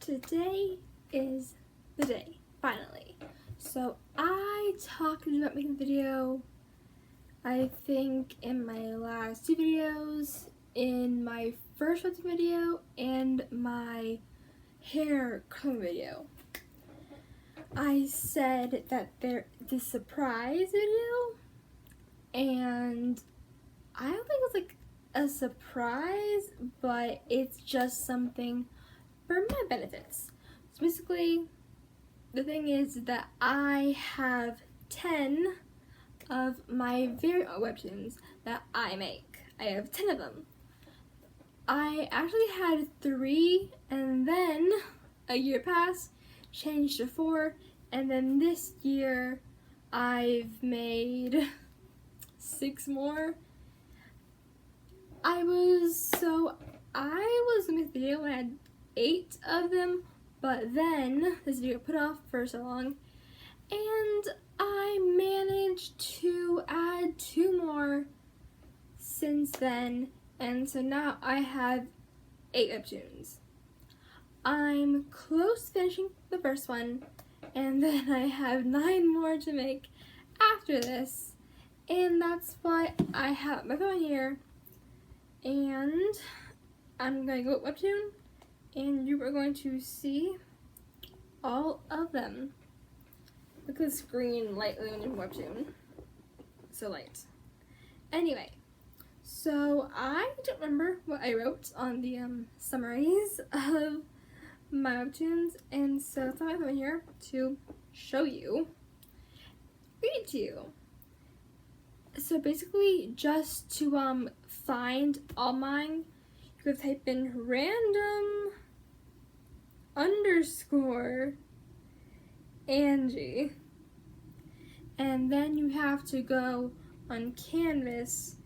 Today is the day, finally. So I talked about making a video, I think in my last two videos, in my first webtoon video and my hair curling video. I said that this surprise video, and I don't think it's like a surprise, but it's just something for my benefits. So basically, the thing is that I have 10 of my very own webtoons that I make. I have 10 of them. I actually had 3, and then a year passed, changed to 4, and then this year I've made 6 more. I was gonna make a video when I had 8 of them, but then this video got put off for so long, and I managed to add 2 more since then, and so now I have 8 webtoons. I'm close to finishing the first one, and then I have 9 more to make after this, and that's why I have my phone here, and I'm gonna go with webtoon, and you are going to see all of them. Look at the screen lightly on your webtoon. So light. Anyway, so I don't remember what I wrote on the summaries of my webtoons, and so it's not here to show you, read it to you. So basically, just to find all mine, you could type in random _ Angie, and then you have to go on Canvas,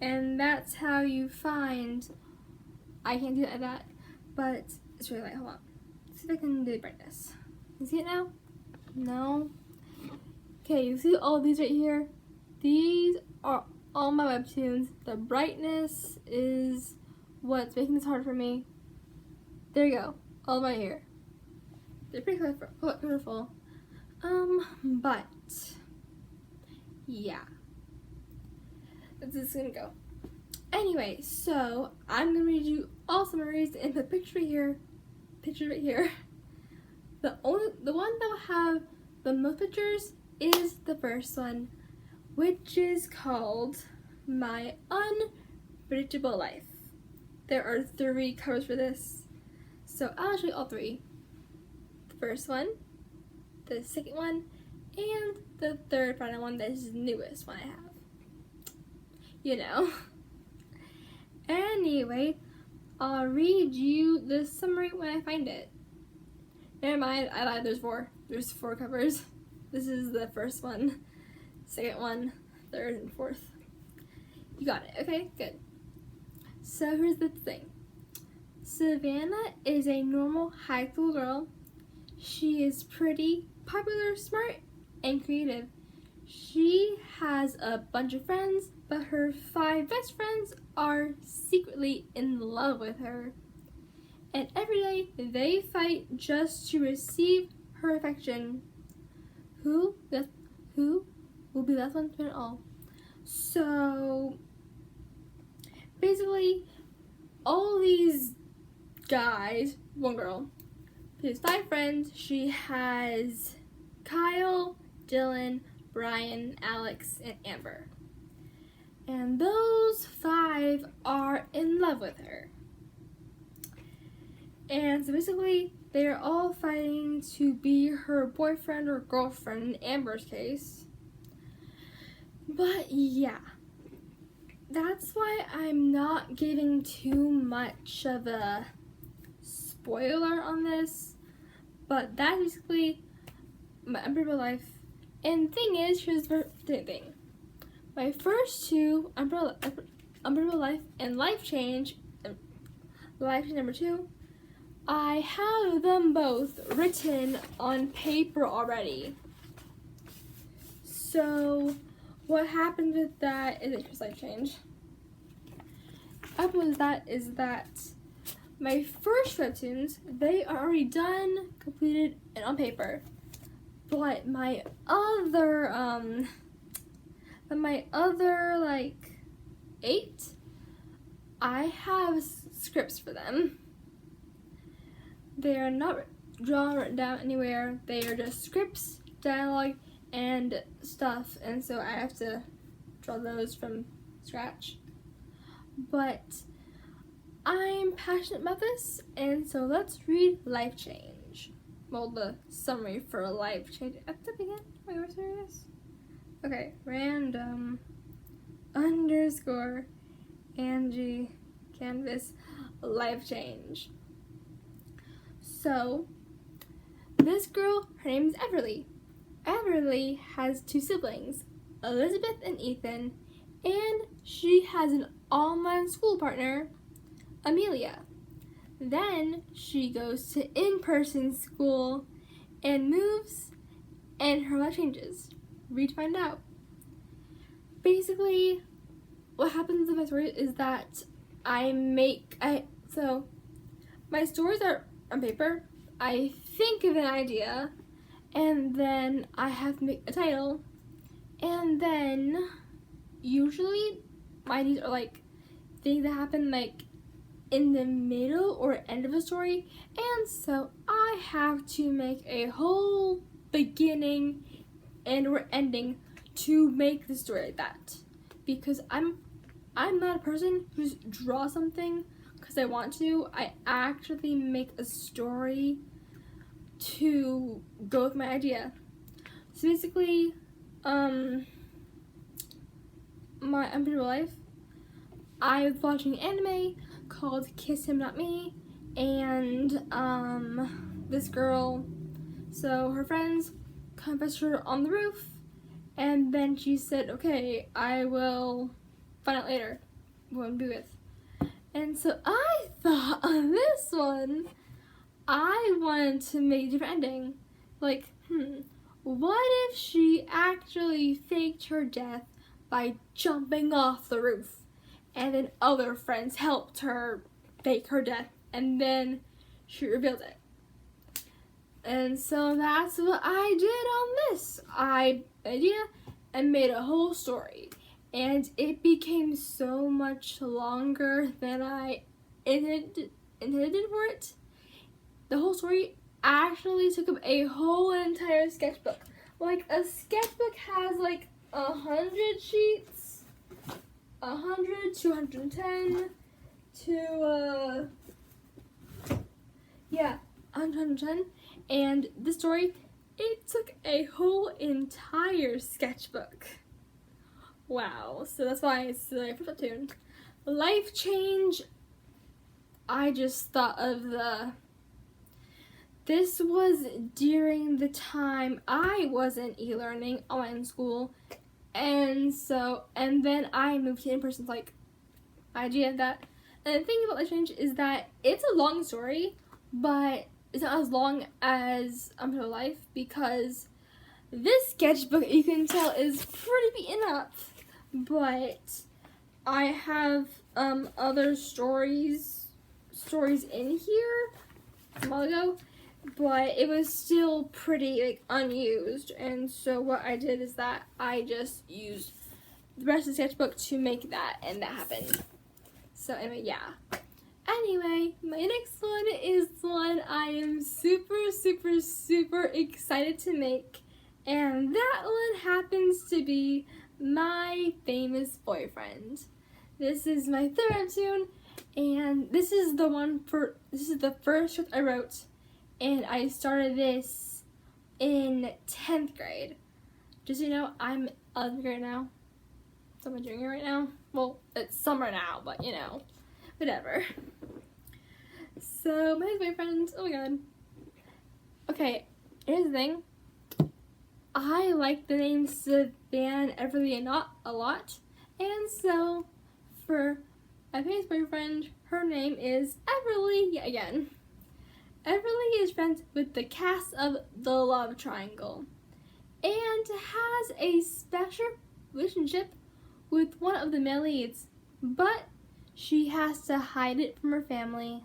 and that's how you find. I can't do it like that, but it's really light. Hold on. Let's see if I can do the brightness. You see it now? No. Okay, you see all these right here? These are all my webtoons. The brightness is what's making this hard for me. There you go. All right here. They're pretty colorful. But yeah, this is gonna go. Anyway, so I'm gonna read you all summaries and the picture right here. The one that will have the most pictures is the first one, which is called My Unpredictable Life. There are 3 covers for this, so I'll show you all 3. The first one, the second one, and the third final one that is the newest one I have. You know. Anyway, I'll read you the summary when I find it. Never mind, I lied, there's 4. There's 4 covers. This is the first one, second one, third, and fourth. You got it, okay? Good. So here's the thing. Savannah is a normal high school girl. She is pretty, popular, smart, and creative. She has a bunch of friends, but her 5 best friends are secretly in love with her. And every day they fight just to receive her affection. Who will be left one to it all? So basically, all these guys, one girl, she has 5 friends. She has Kyle, Dylan, Brian, Alex, and Amber. And those 5 are in love with her. And so basically, they are all fighting to be her boyfriend or girlfriend in Amber's case. But yeah, that's why I'm not giving too much of a spoiler on this. But that's basically my Unpredictable Life. And the thing is, here's the thing. My first 2, Unpredictable Life and Life Change number 2, I have them both written on paper already. So what happened with that is just Life Change. What happened with that is that my first webtoons, they are already done, completed, and on paper. But my other like 8, I have scripts for them. They are not drawn written down anywhere. They are just scripts, dialogue, and stuff, and so I have to draw those from scratch. But I'm passionate about this, and so let's read Life Change. Well, the summary for Life Change at the beginning. Wait, what's this? Okay, Random Angie canvas Life Change. So, this girl, her name is Everly. Everly has 2 siblings, Elizabeth and Ethan, and she has an online school partner, Amelia. Then she goes to in-person school and moves, and her life changes. Read to find out. Basically, what happens in my story is that so my stories are on paper. I think of an idea, and then I have to make a title, and then usually my ideas are like things that happen like in the middle or end of a story, and so I have to make a whole beginning and or ending to make the story like that, because I'm not a person who draws something because I want to. I actually make a story to go with my idea. So basically, my unbeatable life, I was watching an anime called Kiss Him Not Me, and this girl, so her friends confessed her on the roof, and then she said, okay, I will find out later who I'm be with. And so I thought on this one, I wanted to make a different ending. Like, what if she actually faked her death by jumping off the roof, and then other friends helped her fake her death, and then she revealed it. And so that's what I did on this idea and made a whole story. And it became so much longer than I intended for it. The whole story actually took up a whole entire sketchbook. Like, a sketchbook has like 100 sheets, 100, 210, 110. And the story, it took a whole entire sketchbook. Wow, so that's why it's the first webtoon. Life Change, I just thought of this was during the time I was in e-learning online school, and then I moved to in-person, like, idea of that. And the thing about Life Change is that it's a long story, but it's not as long as Unbeatable Life, because this sketchbook, you can tell, is pretty beaten up. But I have other stories in here a while ago, but it was still pretty like unused. And so what I did is that I just used the rest of the sketchbook to make that, and that happened. So anyway, yeah. Anyway, my next one is one I am super, super, super excited to make, and that one happens to be My Famous Boyfriend. This is my 3rd webtoon, and this is the first script I wrote, and I started this in 10th grade. Just so you know, I'm 11th grade now, so I'm a junior right now. Well, it's summer now, but you know, whatever. So, My Boyfriend, oh my god. Okay, here's the thing. I like the name Savannah and Everly a lot, and so for My Famous Boyfriend, her name is Everly yet again. Everly is friends with the cast of The Love Triangle, and has a special relationship with one of the male leads, but she has to hide it from her family.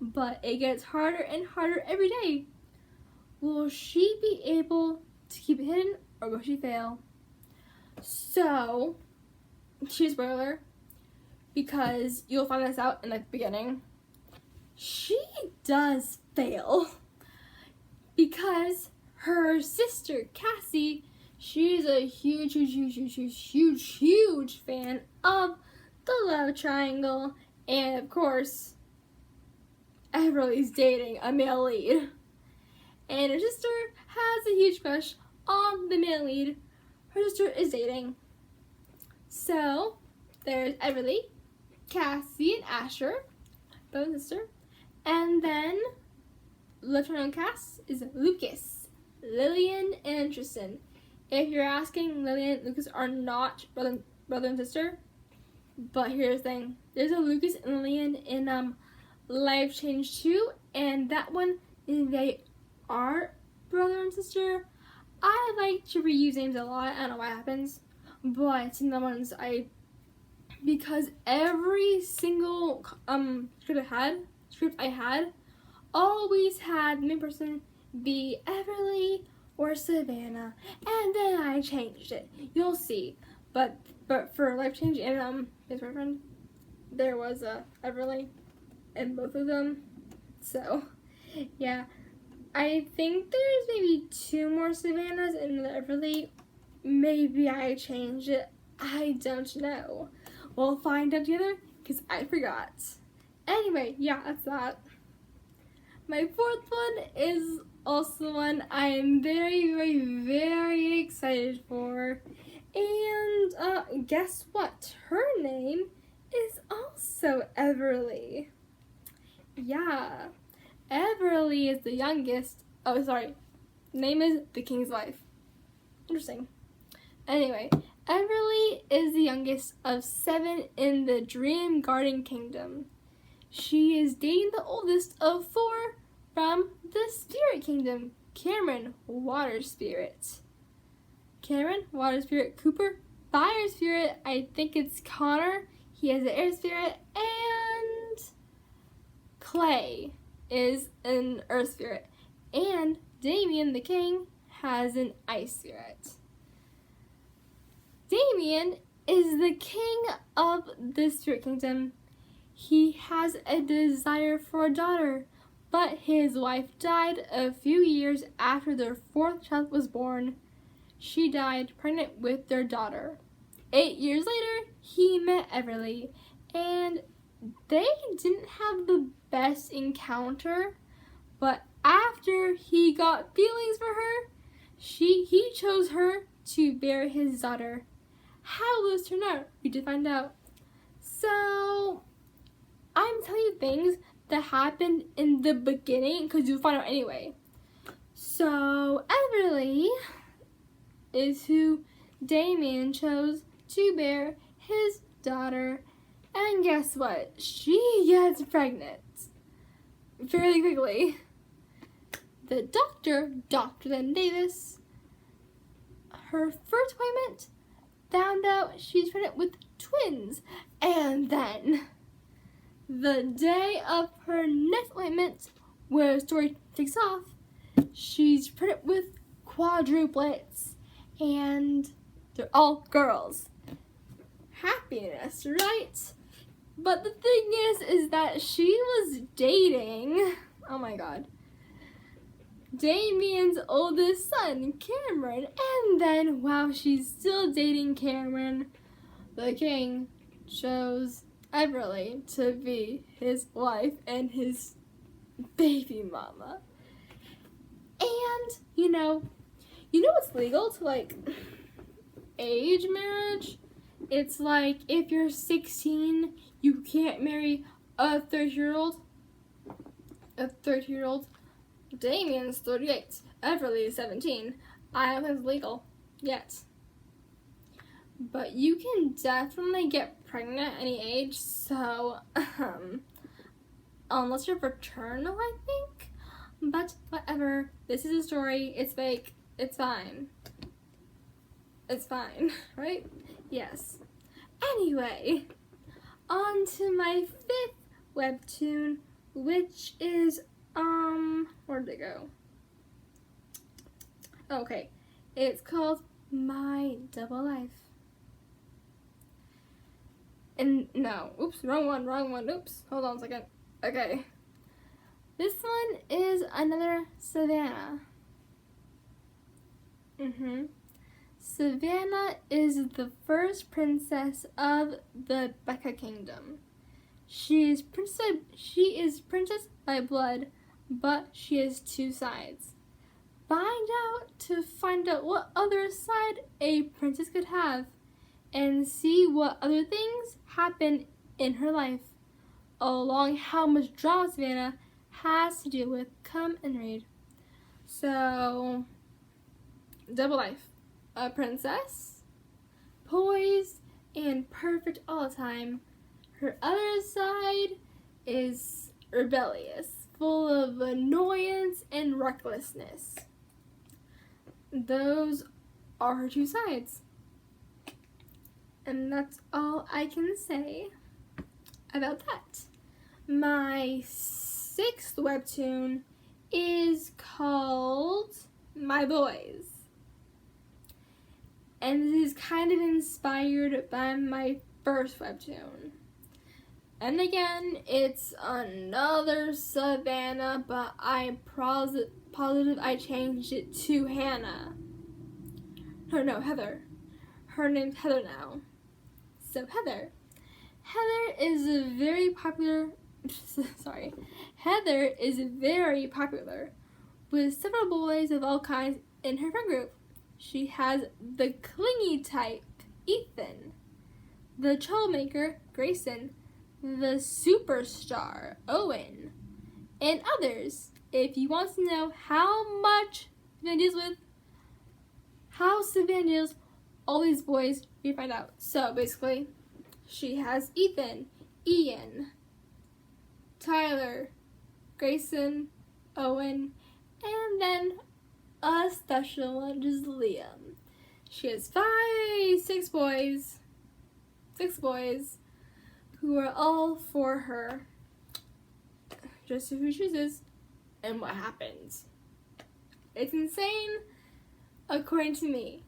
but it gets harder and harder every day. Will she be able to keep it hidden, or will she fail? So, she's a spoiler, because you'll find this out in the beginning. She does fail, because her sister Cassie, she's a huge fan of the love triangle, and of course, Everly's dating a male lead. And her sister has a huge crush on the male lead her sister is dating. So, there's Everly, Cassie, and Asher, brother and sister. And then, left triangle cast is Lucas, Lillian, and Tristan. If you're asking, Lillian and Lucas are not brother and sister. But here's the thing. There's a Lucas and Lillian in Life Change 2. And that one, they are brother and sister. I like to reuse names a lot. I don't know what happens. But in the ones because every single script I had always had the main person be Everly or Savannah, and then I changed it. You'll see. But for Life Change and his boyfriend, there was Everly in both of them. So yeah, I think there's maybe 2 more Savannahs in the Everly. Maybe I changed it. I don't know. We'll find out together because I forgot. Anyway, yeah, that's that. My 4th one is also one I am very excited for. And guess what? Her name is also Everly. Yeah. Everly is the youngest. Oh, sorry. Name is the King's Wife. Interesting. Anyway, Everly is the youngest of 7 in the Dream Garden Kingdom. She is dating the oldest of 4 from the Spirit Kingdom, Cameron, Water Spirit. Cameron, Water Spirit. Cooper, Fire Spirit. I think it's Connor. He has an Air Spirit. And Clay is an Earth Spirit. And Damien, the King, has an Ice Spirit. Damien is the king of the Spirit Kingdom. He has a desire for a daughter, but his wife died a few years after their 4th child was born. She died pregnant with their daughter. 8 years later, he met Everly, and they didn't have the best encounter, but after he got feelings for her, he chose her to bear his daughter. How will this turn out? We did find out. So, I'm telling you things that happened in the beginning because you'll find out anyway. So, Everly is who Damien chose to bear his daughter. And guess what? She gets pregnant fairly quickly. The doctor, Dr. Len Davis, her first appointment, found out she's pregnant with twins. And then, the day of her next appointment, where the story takes off, she's pregnant with quadruplets. And they're all girls. Happiness, right? But the thing is that she was dating, oh my god, Damien's oldest son, Cameron. And then, while she's still dating Cameron, the king chose Everly to be his wife and his baby mama. And, you know what's legal to, like, age marriage? It's like, if you're 16, you can't marry a 30-year-old. Damien's 38. Everly is 17. I don't think it's legal yet. But you can definitely get pregnant at any age, so, unless you're fraternal, I think. But whatever. This is a story. It's fake. It's fine. It's fine, right? Yes. Anyway, on to my 5th webtoon, which is, where did it go? Okay, it's called My Double Life. And no, oops, wrong one, oops, hold on a second. Okay, this one is another Savannah. Savannah is the first princess of the Becca Kingdom. She is princess by blood, but she has two sides. Find out what other side a princess could have, and see what other things happen in her life, along how much drama Savannah has to deal with. Come and read. So, Double Life. A princess, poised and perfect all the time. Her other side is rebellious, full of annoyance and recklessness. Those are her two sides. And that's all I can say about that. My sixth webtoon is called My Boys. And this is kind of inspired by my first webtoon. And again, it's another Savannah, but I'm positive I changed it to Hannah. Heather. Her name's Heather now. So Heather is very popular. Heather is very popular with several boys of all kinds in her friend group. She has the clingy type, Ethan, the troublemaker, Grayson, the superstar, Owen, and others. If you want to know how much Savannah deals with, how Savannah deals all these boys, you find out. So basically, she has Ethan, Ian, Tyler, Grayson, Owen, and then a special one, just Liam. She has six boys who are all for her. Just who she chooses and what happens. It's insane, according to me.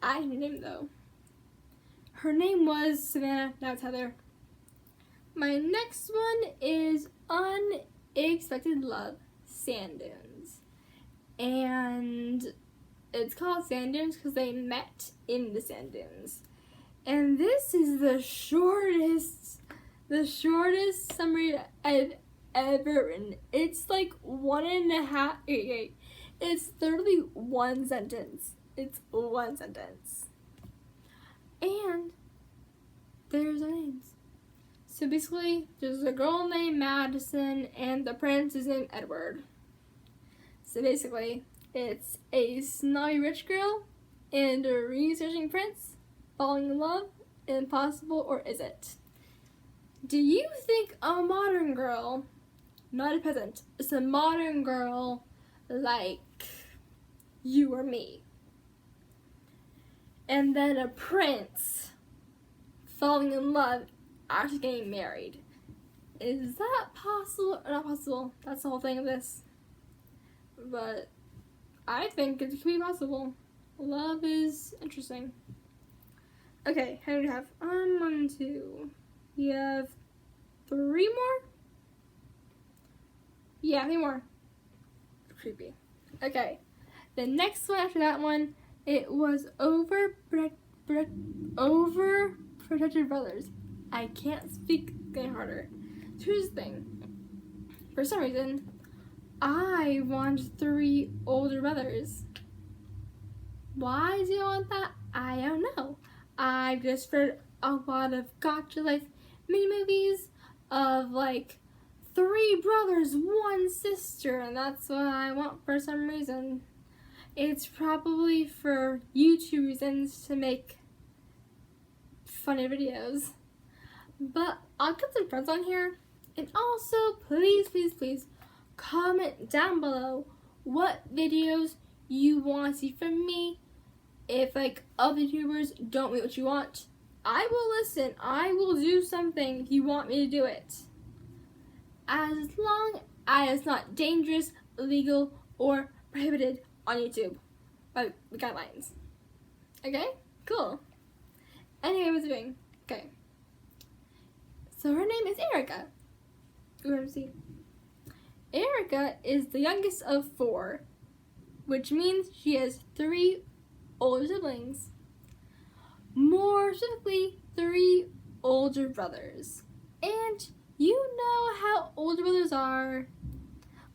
I didn't name though. Her name was Savannah, now it's Heather. My next one is Unexpected Love, Sand Dunes. And it's called Sand Dunes because they met in the sand dunes. And this is the shortest summary I've ever written. It's like 1.5. It's literally one sentence. It's one sentence. And there's their names. So basically, there's a girl named Madison and the prince is named Edward. So basically, it's a snobby rich girl and a researching prince falling in love. Impossible, or is it? Do you think a modern girl, not a peasant, it's a modern girl like you or me, and then a prince falling in love after getting married, is that possible or not possible? That's the whole thing of this. But I think it could be possible. Love is interesting. Okay, how do you have? 1, 2. You have 3 more? Yeah, 3 more. Creepy. Okay, the next one after that one, it was overprotective brothers. I can't speak any harder. So here's the thing. For some reason, I want 3 older brothers. Why do you want that? I don't know. I've just read a lot of gotcha life mini movies of like 3 brothers, 1 sister, and that's what I want for some reason. It's probably for YouTube reasons to make funny videos. But I'll get some friends on here. And also, please comment down below what videos you want to see from me. If like other YouTubers don't make what you want, I will listen. I will do something if you want me to do it. as long as it's not dangerous, illegal, or prohibited on YouTube by the guidelines. Okay? Cool. Anyway, what's it doing? Okay. So her name is Erica. Let's see. Erica is the youngest of 4, which means she has 3 older siblings. More specifically, 3 older brothers. And you know how older brothers are.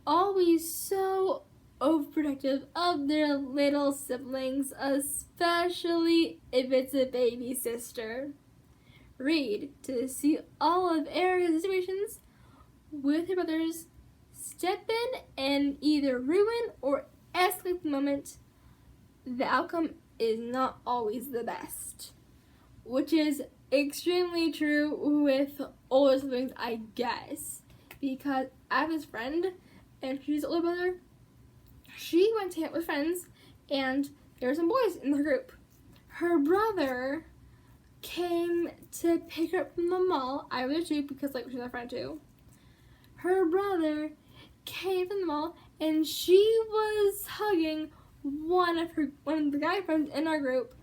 Always so overprotective of their little siblings, especially if it's a baby sister. Read to see all of Erica's situations with her brothers, step in and either ruin or escalate the moment. The outcome is not always the best, which is extremely true with older siblings, I guess, because I have this friend and she's older brother. She went to hang out with friends and there were some boys in her group. Her brother came to pick her up from the mall. I was there too because she's my friend too. Her brother came from the mall and she was hugging one of the guy friends in our group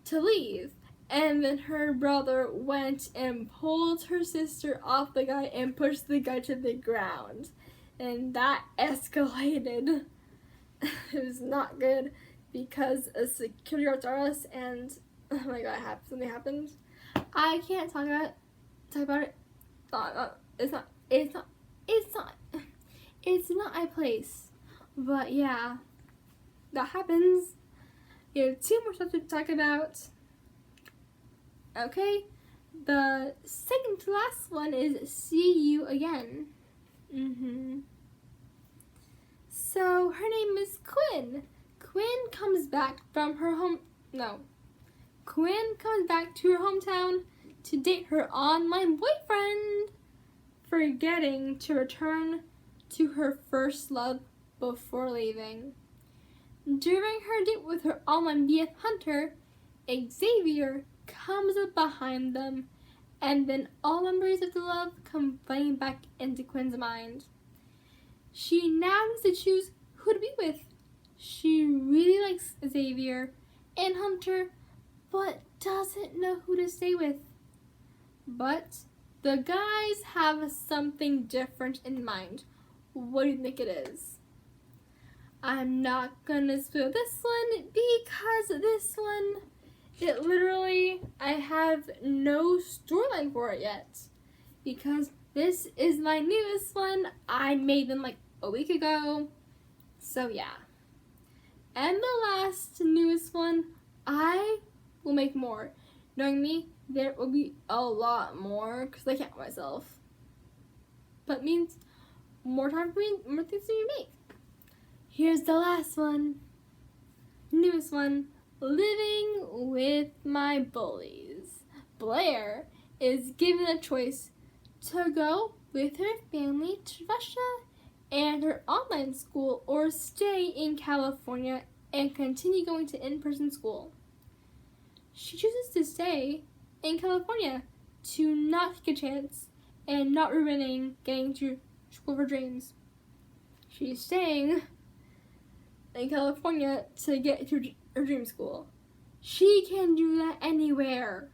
to leave. And then her brother went and pulled her sister off the guy and pushed the guy to the ground. And that escalated. It was not good because a security guard saw us and oh my god, something happened. I can't talk about it. It's not my place. But yeah, that happens. You have 2 more stuff to talk about. Okay, the second to last one is see you again. So her name is Quinn. Quinn comes back to her hometown to date her online boyfriend, forgetting to return to her first love before leaving. During her date with her online BF Hunter, Xavier comes up behind them, and then all memories of the love come flooding back into Quinn's mind. She now needs to choose who to be with. She really likes Xavier and Hunter, but doesn't know who to stay with. But the guys have something different in mind. What do you think it is? I'm not gonna spoil this one because this one, I have no storyline for it yet. Because this is my newest one. I made them a week ago. So yeah. And the last newest one, I will make more. Knowing me, there will be a lot more because I can't myself. But it means more time for me, more things to make. Here's the last one. Newest one. Living with my bullies. Blair is given a choice to go with her family to Russia and her online school or stay in California and continue going to in-person school. She chooses to stay in California to not take a chance and not ruining getting to school of her dreams. She's staying in California to get to her dream school. She can do that anywhere.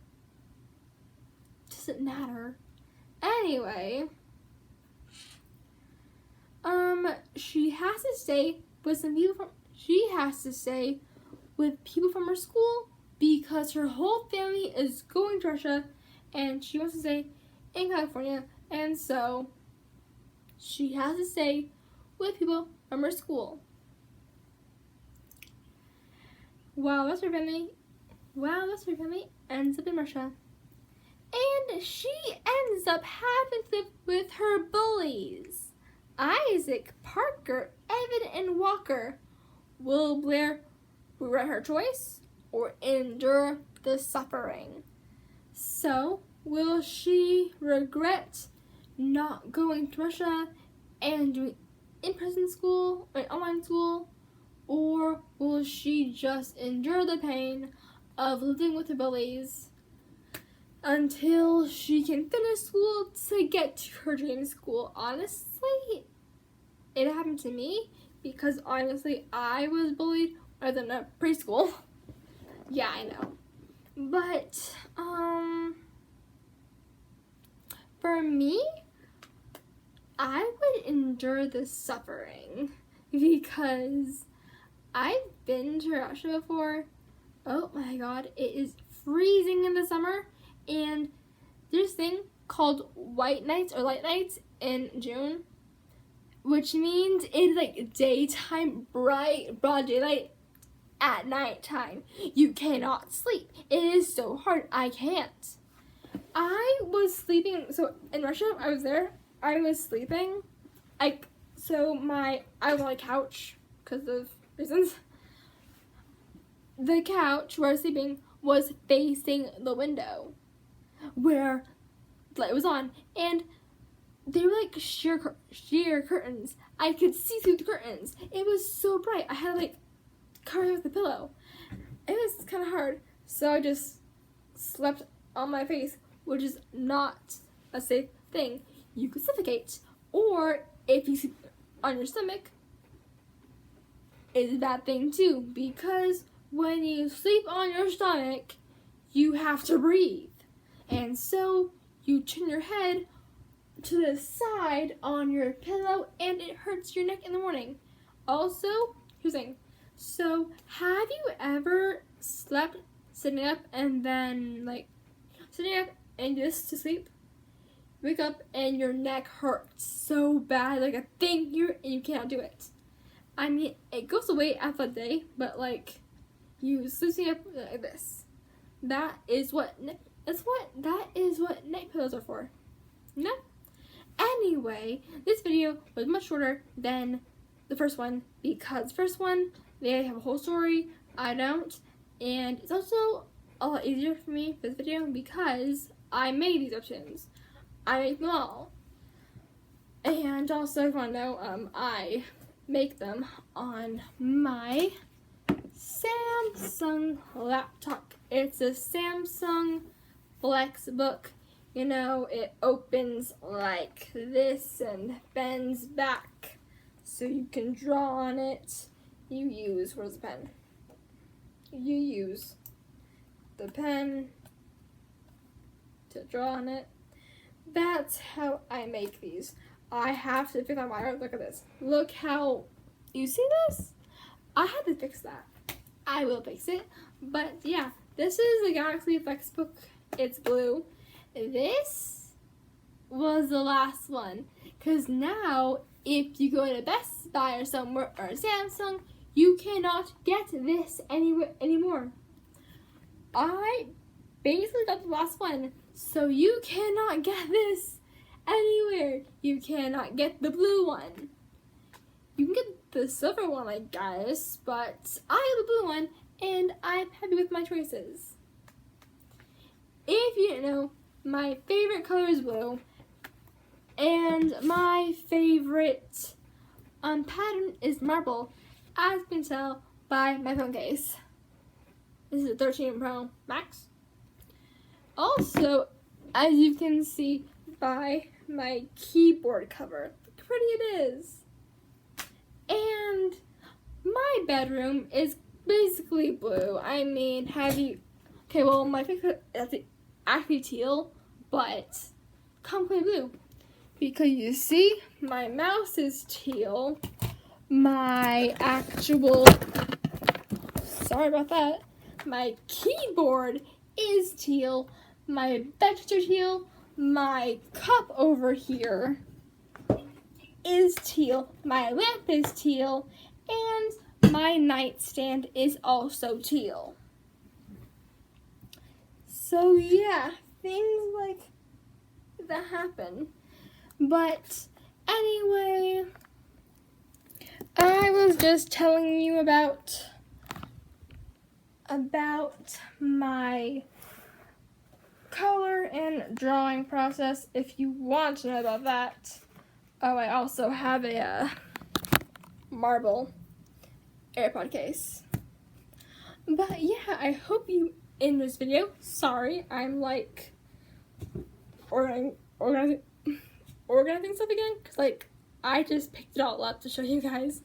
Doesn't matter. Anyway, she has to stay with people from her school because her whole family is going to Russia and she wants to stay in California, and so she has to stay with people from her school. While the rest of her family ends up in Russia. And she ends up having to live with her bullies. Isaac, Parker, Evan, and Walker. Will Blair regret her choice or endure the suffering? So, will she regret not going to Russia and doing in-person school or online school? Or will she just endure the pain of living with the bullies? until she can finish school to get to her dream school. Honestly, it happened to me because honestly, I was bullied more than a preschool. Yeah, I know. But, for me, I would endure the suffering because I've been to Russia before. Oh my god, it is freezing in the summer, and there's this thing called white nights or light nights in June, which means it's like daytime, bright, broad daylight at nighttime. You cannot sleep. It is so hard. I can't. I was sleeping, so in Russia, I was there, I was sleeping, I was on a couch, because of reasons. The couch where I was sleeping was facing the window, where the light was on, and they were like sheer curtains. I could see through the curtains. It was so bright. I had to like cover it with a pillow. It was kind of hard, so I just slept on my face, which is not a safe thing. You could suffocate, or if you sleep on your stomach, it's a bad thing too, because when you sleep on your stomach, you have to breathe, and so you turn your head to the side on your pillow, and it hurts your neck in the morning. Also, here's the thing. So, have you ever slept sitting up and then sitting up and just to sleep? Wake up and your neck hurts so bad, like a thing here, and you cannot do it. I mean, it goes away after the day, but you sleeping up like this. That is what neck pillows are for. No? Anyway, this video was much shorter than the first one because first one they have a whole story. I don't, and it's also a lot easier for me for this video because I made these webtoons. I make them all, and also if you want to know, I make them on my Samsung laptop. It's a Samsung Flexbook. You know, it opens like this and bends back so you can draw on it. Where's the pen? You use the pen to draw on it. That's how I make these. I have to fix my wire. Look at this. Look how, you see this? I had to fix that. I will fix it. But yeah, this is the Galaxy Flexbook. It's blue. This was the last one. Because now, if you go to Best Buy or somewhere, or Samsung, you cannot get this anymore. I basically got the last one. So you cannot get this anywhere. You cannot get the blue one. You can get the silver one, I guess, but I have the blue one, and I'm happy with my choices. If you didn't know, my favorite color is blue, and my favorite pattern is marble, as you can tell by my phone case. This is a 13 Pro Max. Also, as you can see by my keyboard cover, look how pretty it is. And my bedroom is basically blue. I mean, my favorite is actually teal, but completely blue. Because you see, my mouse is teal. My keyboard is teal. My bed's are teal. My cup over here is teal. My lamp is teal. And my nightstand is also teal. So yeah, things like that happen. But anyway, I was just telling you about my color and drawing process if you want to know about that. Oh, I also have a marble AirPod case. But yeah, I hope you in this video. Sorry, I'm organizing stuff again, because like I just picked it all up to show you guys.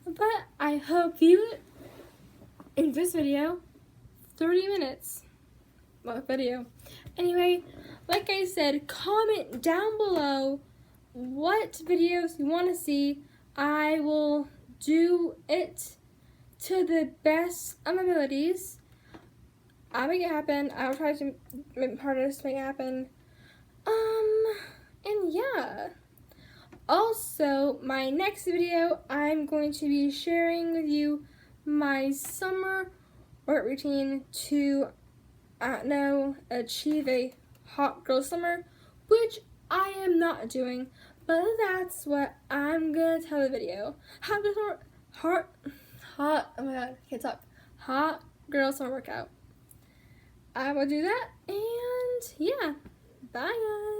But I hope you in this video, 30 minutes video. Anyway, like I said, comment down below what videos you want to see. I will do it to the best of my abilities. I'll make it happen. I'll try to make my hardest to make it happen. And yeah. Also, my next video, I'm going to be sharing with you my summer work routine to achieve a hot girl summer, which I am not doing, but that's what I'm gonna tell the video. Hot oh my god, I can't talk. Hot girl summer workout. I will do that, and yeah, bye guys.